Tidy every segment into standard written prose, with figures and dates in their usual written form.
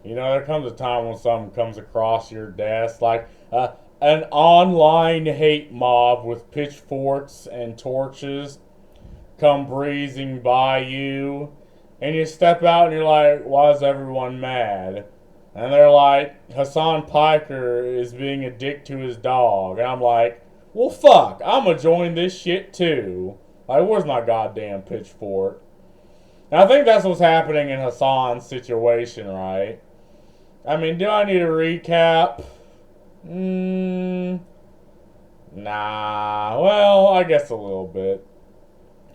You know, there comes a time when something comes across your desk, like an online hate mob with pitchforks and torches come breezing by you, and you step out and you're like, why is everyone mad? And they're like, Hasan Piker is being a dick to his dog. And I'm like, well, fuck, I'm gonna join this shit too. Like, where's my goddamn pitchfork? And I think that's what's happening in Hasan's situation, right? I mean, do I need a recap? Nah. Well, I guess a little bit.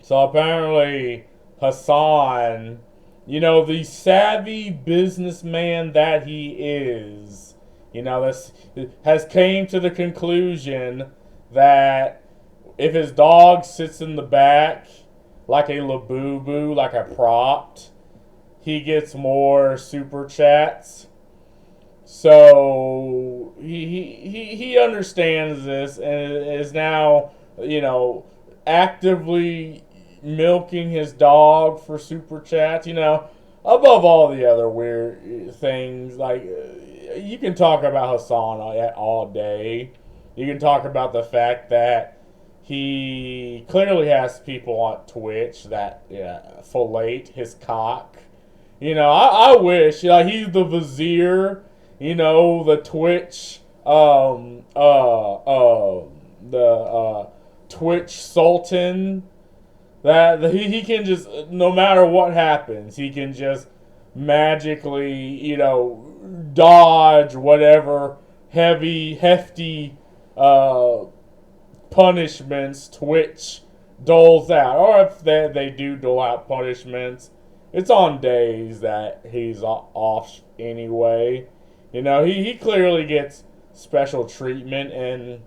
So apparently, Hasan, the savvy businessman that he is, this has came to the conclusion that if his dog sits in the back like a labubu, like a prop, he gets more super chats. So he understands this and is now, actively milking his dog for super chats. Above all the other weird things, like you can talk about Hasan all day. You can talk about the fact that he clearly has people on Twitch that fillet his cock. I wish he's the vizier. The Twitch, the Twitch Sultan. That he can just, no matter what happens, he can just magically, dodge whatever hefty punishments Twitch doles out. Or if they do dole out punishments, it's on days that he's off anyway. He clearly gets special treatment, and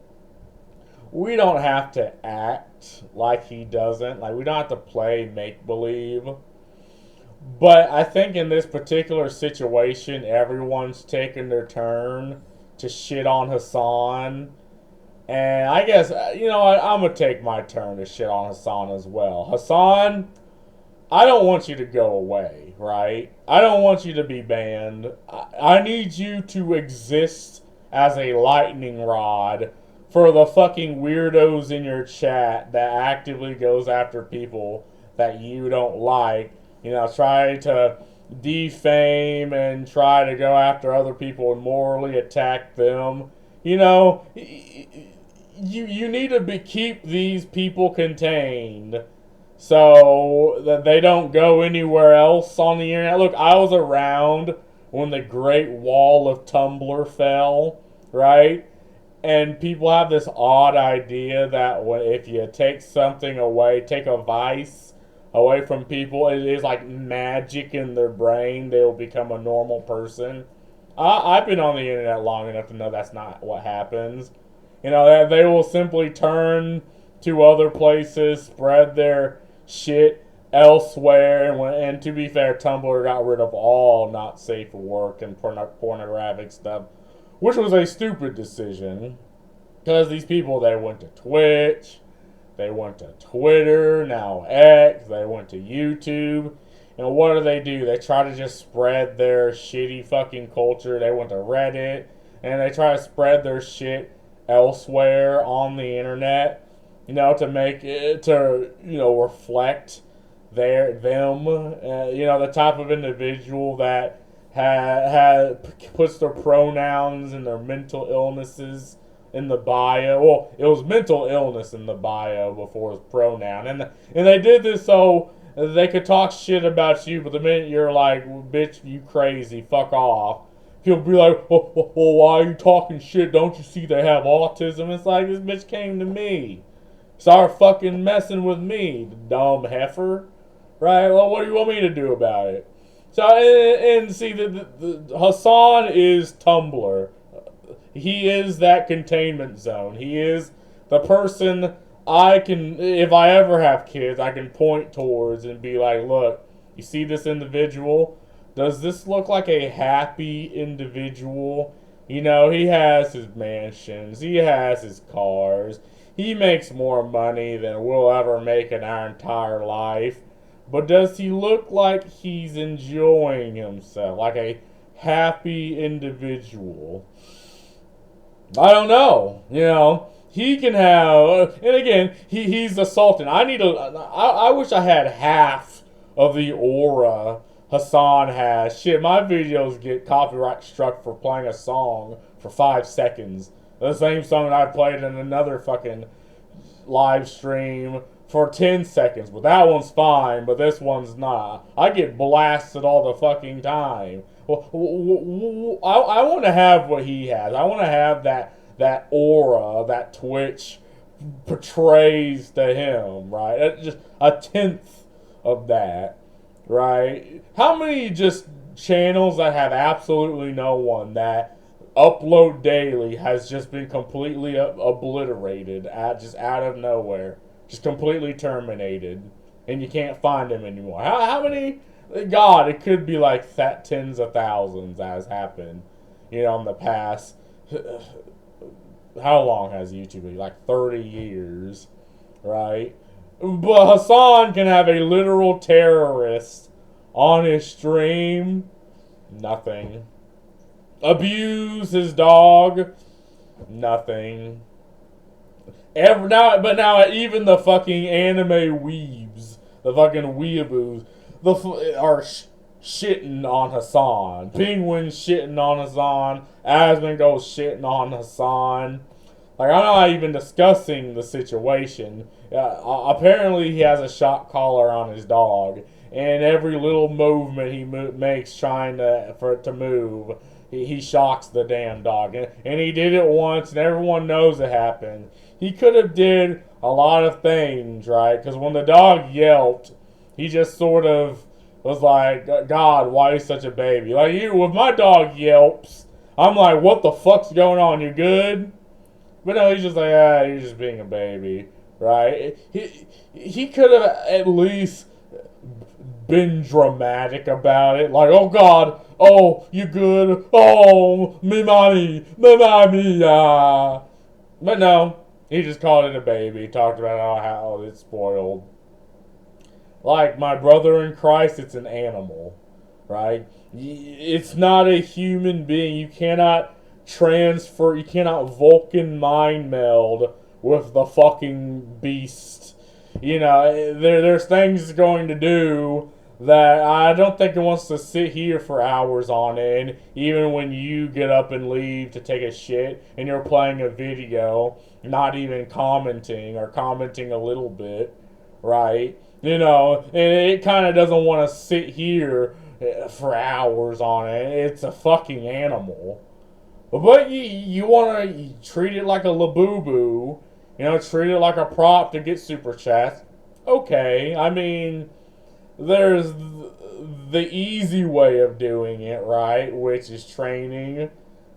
we don't have to act like he doesn't. Like, we don't have to play make believe. But I think in this particular situation, everyone's taking their turn to shit on Hasan. And I guess, I'm going to take my turn to shit on Hasan as well. Hasan, I don't want you to go away, right? I don't want you to be banned. I need you to exist as a lightning rod for the fucking weirdos in your chat that actively goes after people that you don't like. Try to defame and try to go after other people and morally attack them. You need to keep these people contained so that they don't go anywhere else on the internet. Look, I was around when the Great Wall of Tumblr fell, right? And people have this odd idea that if you take something away, take a vice away from people, it is like magic in their brain. They will become a normal person. I've been on the internet long enough to know that's not what happens. They will simply turn to other places, spread their shit elsewhere, and to be fair, Tumblr got rid of all not safe for work and pornographic stuff, which was a stupid decision, because these people, they went to Twitch, they went to Twitter, now X, they went to YouTube, and what do? They try to just spread their shitty fucking culture. They went to Reddit, and they try to spread their shit elsewhere on the internet, to make it, to, reflect them, the type of individual that puts their pronouns and their mental illnesses in the bio. Well, it was mental illness in the bio before it was pronoun, and they did this so they could talk shit about you. But the minute you're like, bitch, you crazy, fuck off, he'll be like, well, why are you talking shit? Don't you see they have autism? It's like, this bitch came to me, start fucking messing with me, dumb heifer. Right? Well, what do you want me to do about it? So, and see, the Hasan is Tumblr. He is that containment zone. He is the person I can, if I ever have kids, I can point towards and be like, look, you see this individual? Does this look like a happy individual? He has his mansions, he has his cars, he makes more money than we'll ever make in our entire life. But does he look like he's enjoying himself? Like a happy individual? I don't know. You know, he can have, and again, he's the Sultan. I wish I had half of the aura Hasan has. Shit, my videos get copyright struck for playing a song for 5 seconds. The same song that I played in another fucking live stream for 10 seconds. But that one's fine, but this one's not. I get blasted all the fucking time. Well, I want to have what he has. I want to have that aura that Twitch portrays to him, right? Just a tenth of that, right? How many just channels that have absolutely no one that upload daily has just been completely obliterated just out of nowhere, just completely terminated, and you can't find them anymore? How many? God, it could be like tens of thousands as happened, you know, in the past. How long has YouTube been? Like 30 years, right? But Hasan can have a literal terrorist on his stream. Nothing. Abuse his dog. Nothing. But now even the fucking anime weebs, the fucking weeaboos, are shitting on Hasan. Penguin's shitting on Hasan. Asmon goes shitting on Hasan. Like, I'm not even discussing the situation. Apparently, he has a shock collar on his dog, and every little movement he makes trying for it to move, he shocks the damn dog. And he did it once, and everyone knows it happened. He could have did a lot of things, right? Because when the dog yelped, he just sort of was like, God, why are you such a baby? Like, if my dog yelps, I'm like, what the fuck's going on? You good? But no, he's just like, you're just being a baby, right? He could have at least been dramatic about it. Like, oh God, oh, you good? Oh, me mommy, yeah. But no, he just called it a baby. Talked about how it's spoiled. Like my brother in Christ, it's an animal, right? It's not a human being. You cannot Vulcan mind meld with the fucking beast. You know, there's things it's going to do that I don't think it wants to sit here for hours on end, even when you get up and leave to take a shit and you're playing a video, not even commenting or commenting a little bit, right? You know, and it kind of doesn't want to sit here for hours on it. It's a fucking animal. But you want to treat it like a labubu, you know, treat it like a prop to get super chats. Okay, I mean, there's the easy way of doing it, right? Which is training,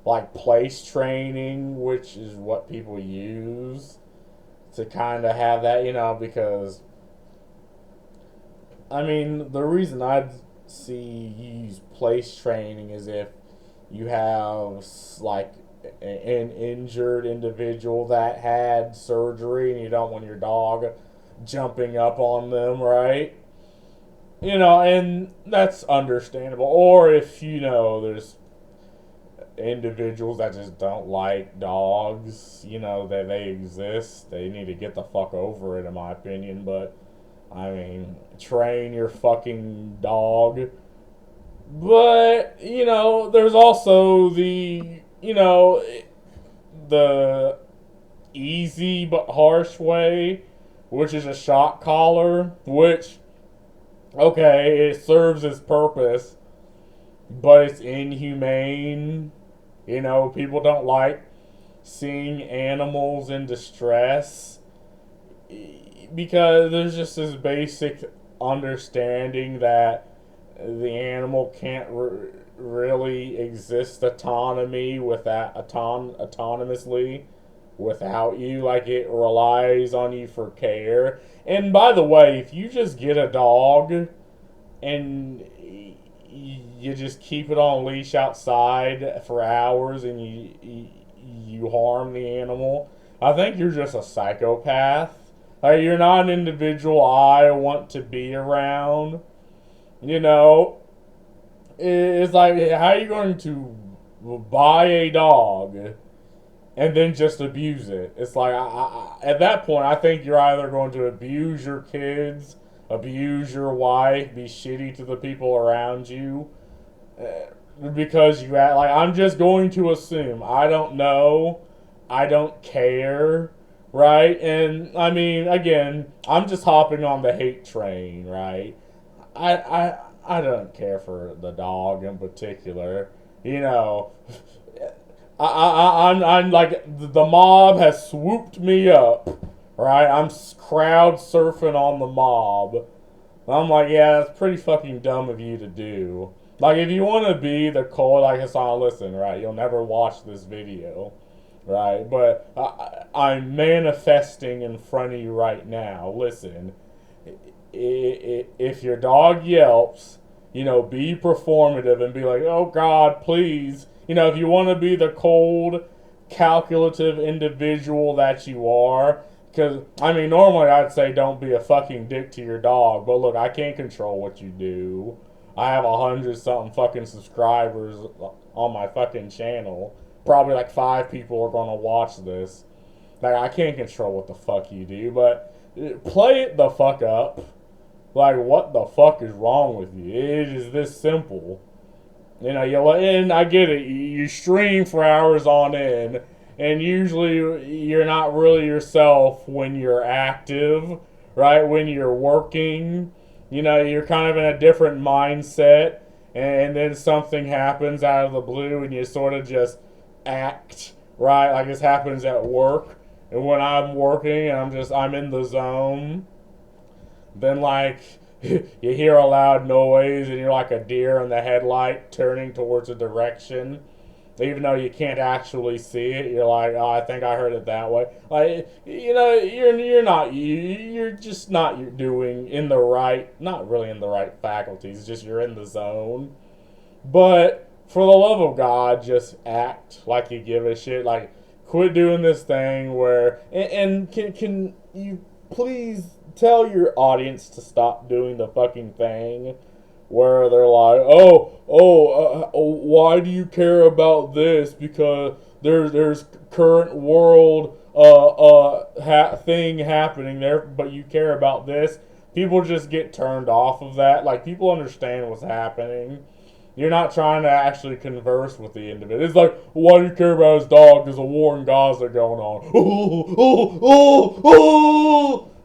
like place training, which is what people use to kind of have that, you know, because I mean, the reason I'd see you use place training is if you have like an injured individual that had surgery and you don't want your dog jumping up on them, right? You know, and that's understandable. Or if, you know, there's individuals that just don't like dogs, you know, that they exist, they need to get the fuck over it, in my opinion. But I mean, train your fucking dog. But, you know, there's also the easy but harsh way, which is a shock collar, which, okay, it serves its purpose, but it's inhumane. You know, people don't like seeing animals in distress, because there's just this basic understanding that the animal can't really exist autonomously without you. Like, it relies on you for care. And by the way, if you just get a dog and you just keep it on leash outside for hours and you harm the animal, I think you're just a psychopath. Like, you're not an individual I want to be around. You know, It's like, how are you going to buy a dog and then just abuse it? It's like, at that point, I think you're either going to abuse your kids, abuse your wife, be shitty to the people around you, because you act like, I'm just going to assume. I don't know. I don't care. Right? And I mean, again, I'm just hopping on the hate train, right? I don't care for the dog in particular. You know, I'm like, the mob has swooped me up, right? I'm crowd surfing on the mob. I'm like, yeah, that's pretty fucking dumb of you to do. Like, if you want to be the cold, like Hasan, listen, right? You'll never watch this video, right? But I'm manifesting in front of you right now. Listen, if your dog yelps, be performative and be like, oh God, please. If you want to be the cold, calculative individual that you are, because, I mean, normally I'd say don't be a fucking dick to your dog, but look, I can't control what you do. I have 100-something fucking subscribers on my fucking channel. Probably like 5 people are gonna watch this. Like, I can't control what the fuck you do, but play it the fuck up. Like, what the fuck is wrong with you? It is this simple. And I get it. You stream for hours on end, and usually you're not really yourself when you're active, right? When you're working, you're kind of in a different mindset, and then something happens out of the blue, and you sort of just act, right? Like this happens at work, and when I'm working and I'm in the zone, then like you hear a loud noise and you're like a deer in the headlight turning towards a direction. Even though you can't actually see it, you're like, oh, I think I heard it that way. Like, you're just not doing in the right, not really in the right faculties. Just you're in the zone. But for the love of God, just act like you give a shit. Like, quit doing this thing where, and can you please tell your audience to stop doing the fucking thing where they're like, why do you care about this? Because there's current world thing happening there, but you care about this. People just get turned off of that. Like, people understand what's happening. You're not trying to actually converse with the individual. It's like, why do you care about his dog? There's a war in Gaza going on.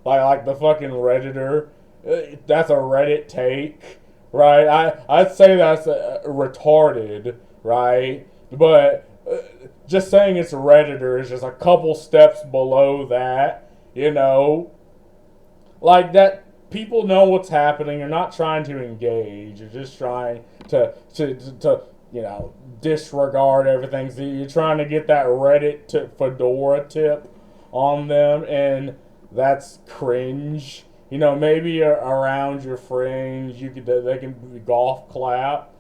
Like the fucking Redditor. That's a Reddit take, right? I'd say that's retarded, right? But just saying it's a Redditor is just a couple steps below that, Like that. People know what's happening. You're not trying to engage. You're just trying to disregard everything. So you're trying to get that Reddit Fedora tip on them, and that's cringe. Maybe around your friends, they can golf clap,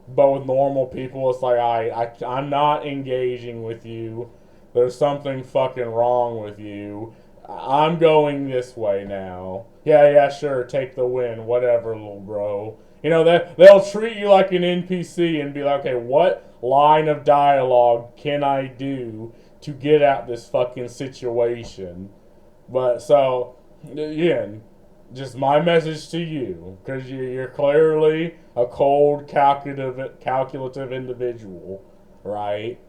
but with normal people, it's like I'm not engaging with you. There's something fucking wrong with you. I'm going this way now. Yeah, sure, take the win, whatever, little bro. They'll treat you like an NPC and be like, okay, what line of dialogue can I do to get out this fucking situation? But so, again, just my message to you, because you're clearly a cold, calculative individual, right?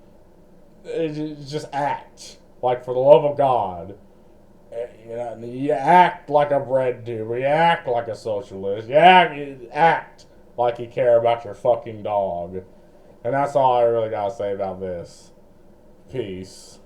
Just act. Like, for the love of God. You act like a bread tuber. You act like a socialist. You act like you care about your fucking dog. And that's all I really gotta say about this. Peace.